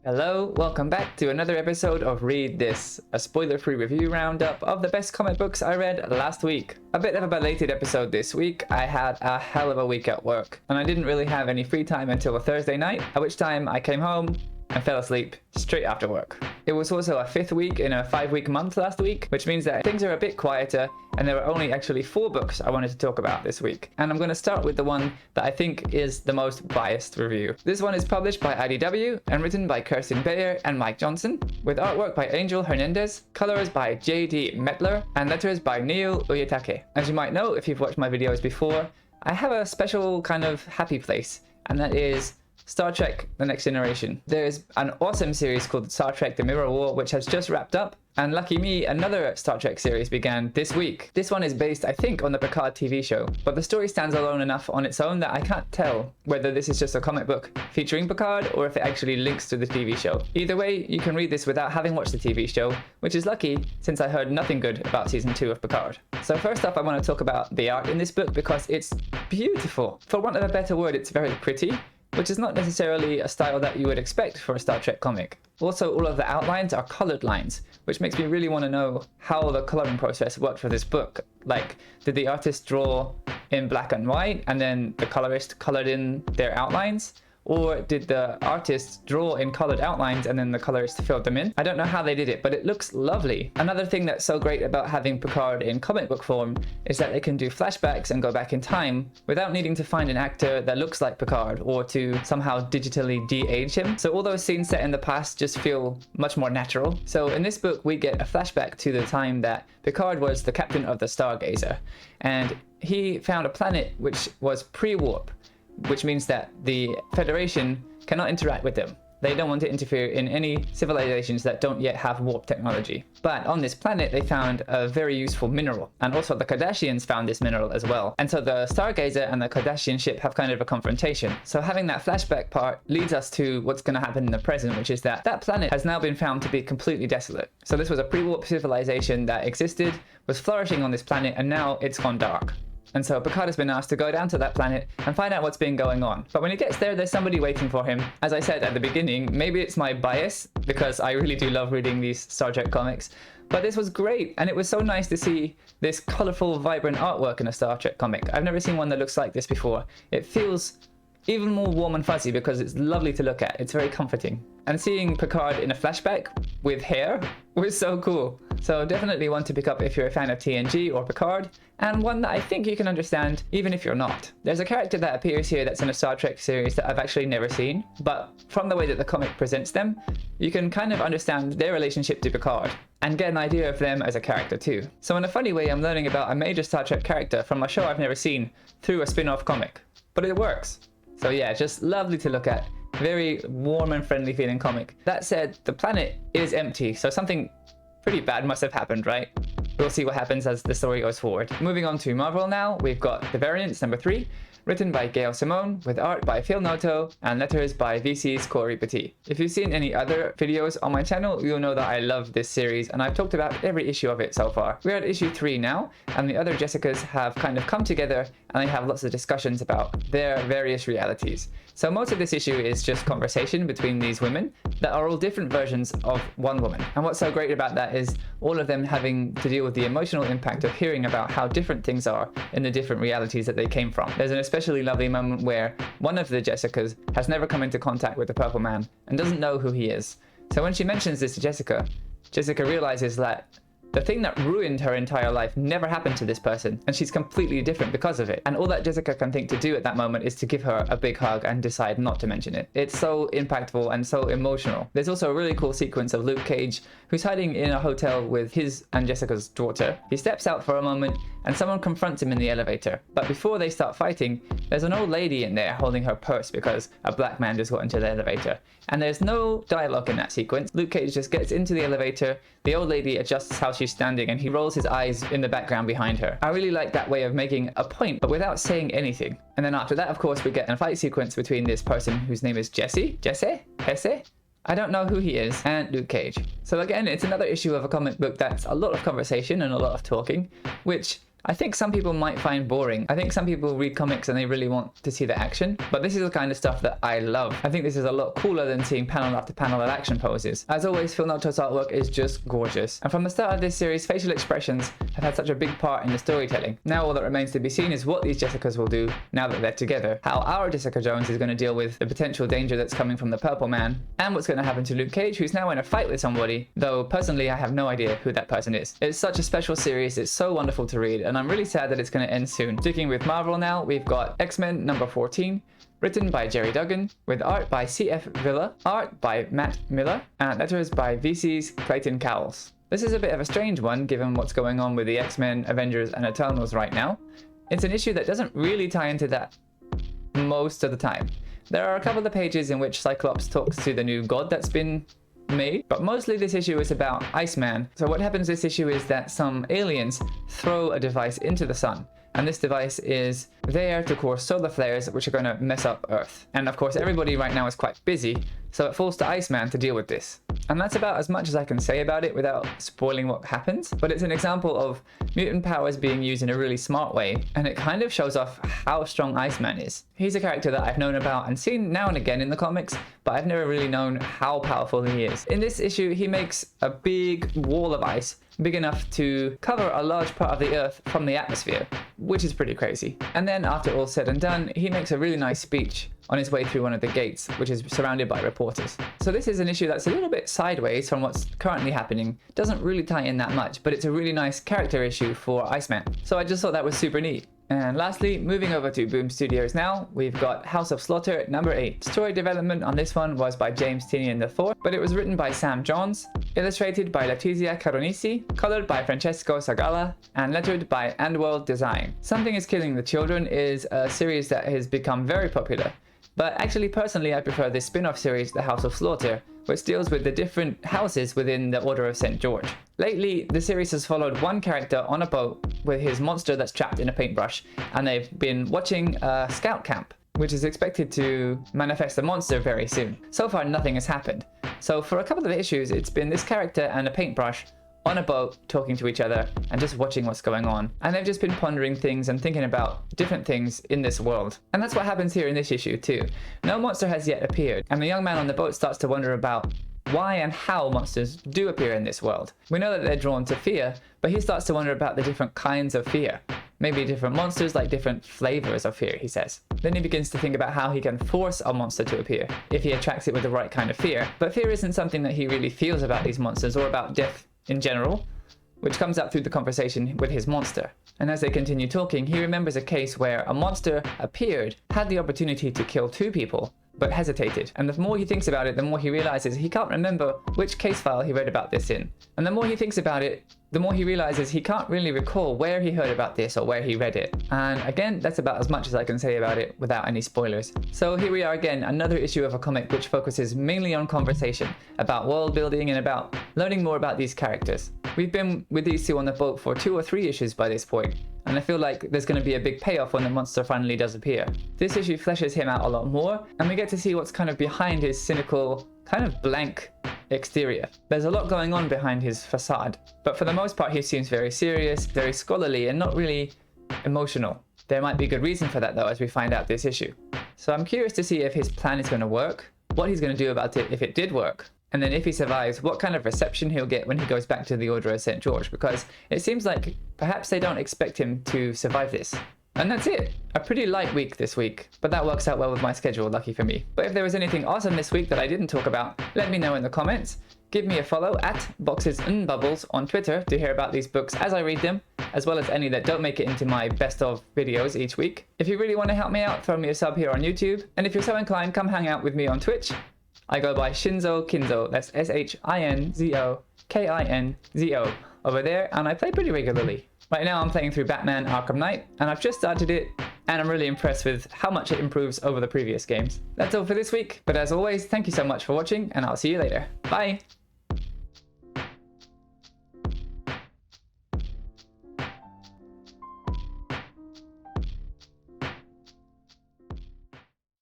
Hello, welcome back to another episode of Read This, a spoiler-free review roundup of the best comic books I read last week. A bit of a belated episode this week. I had a hell of a week at work, and I didn't really have any free time until a Thursday night, at which time I came home and fell asleep straight after work. It was also a fifth week in a 5-week month last week, which means that things are a bit quieter, and there were only actually 4 books I wanted to talk about this week. And I'm going to start with the one that I think is the most biased review. This one is published by IDW and written by Kirsten Bayer and Mike Johnson, with artwork by Angel Hernandez, colors by J.D. Metler, and letters by Neil Uyetake. As you might know if you've watched my videos before, I have a special kind of happy place, and that is Star Trek The Next Generation. There's an awesome series called Star Trek The Mirror War, which has just wrapped up, and lucky me, another Star Trek series began this week. This one is based, I think, on the Picard TV show, but the story stands alone enough on its own that I can't tell whether this is just a comic book featuring Picard or if it actually links to the TV show. Either way, you can read this without having watched the TV show, which is lucky since I heard nothing good about season 2 of Picard. So first up, I want to talk about the art in this book because it's beautiful. For want of a better word, it's very pretty, which is not necessarily a style that you would expect for a Star Trek comic. Also, all of the outlines are colored lines, which makes me really want to know how the coloring process worked for this book. Like, did the artist draw in black and white and then the colorist colored in their outlines? Or did the artist draw in colored outlines and then the colorist filled them in? I don't know how they did it, but it looks lovely. Another thing that's so great about having Picard in comic book form is that they can do flashbacks and go back in time without needing to find an actor that looks like Picard or to somehow digitally de-age him. So all those scenes set in the past just feel much more natural. So in this book, we get a flashback to the time that Picard was the captain of the Stargazer, and he found a planet which was pre-warp, which means that the Federation cannot interact with them. They don't want to interfere in any civilizations that don't yet have warp technology. But on this planet, they found a very useful mineral. And also the Kardashians found this mineral as well. And so the Stargazer and the Kardashian ship have kind of a confrontation. So having that flashback part leads us to what's going to happen in the present, which is that that planet has now been found to be completely desolate. So this was a pre-warp civilization that existed, was flourishing on this planet, and now it's gone dark. And so Picard has been asked to go down to that planet and find out what's been going on. But when he gets there, there's somebody waiting for him. As I said at the beginning, maybe it's my bias, because I really do love reading these Star Trek comics. But this was great, and it was so nice to see this colorful, vibrant artwork in a Star Trek comic. I've never seen one that looks like this before. It feels even more warm and fuzzy because it's lovely to look at. It's very comforting. And seeing Picard in a flashback with hair was so cool. So definitely one to pick up if you're a fan of TNG or Picard, and one that I think you can understand even if you're not. There's a character that appears here that's in a Star Trek series that I've actually never seen, but from the way that the comic presents them, you can kind of understand their relationship to Picard and get an idea of them as a character too. So in a funny way, I'm learning about a major Star Trek character from a show I've never seen through a spin-off comic. But it works. So yeah, just lovely to look at. Very warm and friendly feeling comic. That said, the planet is empty, so something pretty bad must have happened, right? We'll see what happens as the story goes forward. Moving on to Marvel now, we've got The Variants number 3, written by Gail Simone, with art by Phil Noto, and letters by VC's Corey Petit. If you've seen any other videos on my channel, you'll know that I love this series, and I've talked about every issue of it so far. We're at issue 3 now, and the other Jessicas have kind of come together, and they have lots of discussions about their various realities. So most of this issue is just conversation between these women that are all different versions of one woman. And what's so great about that is all of them having to deal with the emotional impact of hearing about how different things are in the different realities that they came from. There's an especially lovely moment where one of the Jessicas has never come into contact with the Purple Man and doesn't know who he is. So when she mentions this to Jessica, Jessica realizes that the thing that ruined her entire life never happened to this person, and she's completely different because of it. And all that Jessica can think to do at that moment is to give her a big hug and decide not to mention it. It's so impactful and so emotional. There's also a really cool sequence of Luke Cage, who's hiding in a hotel with his and Jessica's daughter. He steps out for a moment, and someone confronts him in the elevator. But before they start fighting, there's an old lady in there holding her purse because a black man just got into the elevator. And there's no dialogue in that sequence. Luke Cage just gets into the elevator, the old lady adjusts how she's standing, and he rolls his eyes in the background behind her. I really like that way of making a point, but without saying anything. And then after that, of course, we get a fight sequence between this person whose name is Jesse? I don't know who he is, and Luke Cage. So again, it's another issue of a comic book that's a lot of conversation and a lot of talking, which I think some people might find boring. I think some people read comics and they really want to see the action, but this is the kind of stuff that I love. I think this is a lot cooler than seeing panel after panel of action poses. As always, Phil Noto's artwork is just gorgeous. And from the start of this series, facial expressions have had such a big part in the storytelling. Now all that remains to be seen is what these Jessicas will do now that they're together. How our Jessica Jones is going to deal with the potential danger that's coming from the Purple Man, and what's going to happen to Luke Cage, who's now in a fight with somebody, though personally I have no idea who that person is. It's such a special series, it's so wonderful to read, and I'm really sad that it's going to end soon. Sticking with Marvel now, we've got X-Men number 14, written by Jerry Duggan, with art by C.F. Villa, art by Matt Miller, and letters by VC's Clayton Cowles. This is a bit of a strange one given what's going on with the X-Men, Avengers, and Eternals right now. It's an issue that doesn't really tie into that most of the time. There are a couple of pages in which Cyclops talks to the new god that's been made, but mostly this issue is about Iceman. So what happens this issue is that some aliens throw a device into the sun, and this device is there to cause solar flares which are going to mess up Earth. And of course everybody right now is quite busy, so it falls to Iceman to deal with this. And that's about as much as I can say about it without spoiling what happens, but it's an example of mutant powers being used in a really smart way, and it kind of shows off how strong Iceman is. He's a character that I've known about and seen now and again in the comics, but I've never really known how powerful he is. In this issue, he makes a big wall of ice big enough to cover a large part of the Earth from the atmosphere, which is pretty crazy. And then after all said and done, he makes a really nice speech on his way through one of the gates, which is surrounded by reporters. So this is an issue that's a little bit sideways from what's currently happening. Doesn't really tie in that much, but it's a really nice character issue for Iceman. So I just thought that was super neat. And lastly, moving over to Boom Studios now, we've got House of Slaughter number 8. Story development on this one was by James Tynion IV, but it was written by Sam Johns, illustrated by Letizia Caronisi, colored by Francesco Sagala, and lettered by Andworld Design. Something is Killing the Children is a series that has become very popular, but actually personally I prefer this spin-off series, The House of Slaughter, which deals with the different houses within the Order of St. George. Lately, the series has followed one character on a boat with his monster that's trapped in a paintbrush, and they've been watching a scout camp, which is expected to manifest the monster very soon. So far, nothing has happened. So for a couple of issues, it's been this character and a paintbrush on a boat talking to each other and just watching what's going on. And they've just been pondering things and thinking about different things in this world. And that's what happens here in this issue too. No monster has yet appeared, and the young man on the boat starts to wonder about why and how monsters do appear in this world. We know that they're drawn to fear, but he starts to wonder about the different kinds of fear. Maybe different monsters like different flavors of fear, he says. Then he begins to think about how he can force a monster to appear, if he attracts it with the right kind of fear. But fear isn't something that he really feels about these monsters or about death in general, which comes out through the conversation with his monster. And as they continue talking, he remembers a case where a monster appeared, had the opportunity to kill 2 people, but hesitated. And the more he thinks about it, the more he realizes he can't remember which case file he read about this in. And the more he thinks about it, the more he realizes he can't really recall where he heard about this or where he read it. And again, that's about as much as I can say about it without any spoilers. So here we are again, another issue of a comic which focuses mainly on conversation, about world building and about learning more about these characters. We've been with these two on the boat for 2 or 3 issues by this point, and I feel like there's going to be a big payoff when the monster finally does appear. This issue fleshes him out a lot more, and we get to see what's kind of behind his cynical, kind of blank exterior. There's a lot going on behind his facade, but for the most part he seems very serious, very scholarly, and not really emotional. There might be good reason for that though, as we find out this issue. So I'm curious to see if his plan is going to work, what he's going to do about it if it did work, and then if he survives, what kind of reception he'll get when he goes back to the Order of St. George, because it seems like perhaps they don't expect him to survive this. And that's it. A pretty light week this week, but that works out well with my schedule, lucky for me. But if there was anything awesome this week that I didn't talk about, let me know in the comments. Give me a follow at BoxesandBubbles on Twitter to hear about these books as I read them, as well as any that don't make it into my best of videos each week. If you really want to help me out, throw me a sub here on YouTube, and if you're so inclined, come hang out with me on Twitch. I go by Shinzo Kinzo, that's ShinzoKinzo over there, and I play pretty regularly. Right now I'm playing through Batman Arkham Knight, and I've just started it, and I'm really impressed with how much it improves over the previous games. That's all for this week, but as always, thank you so much for watching, and I'll see you later. Bye!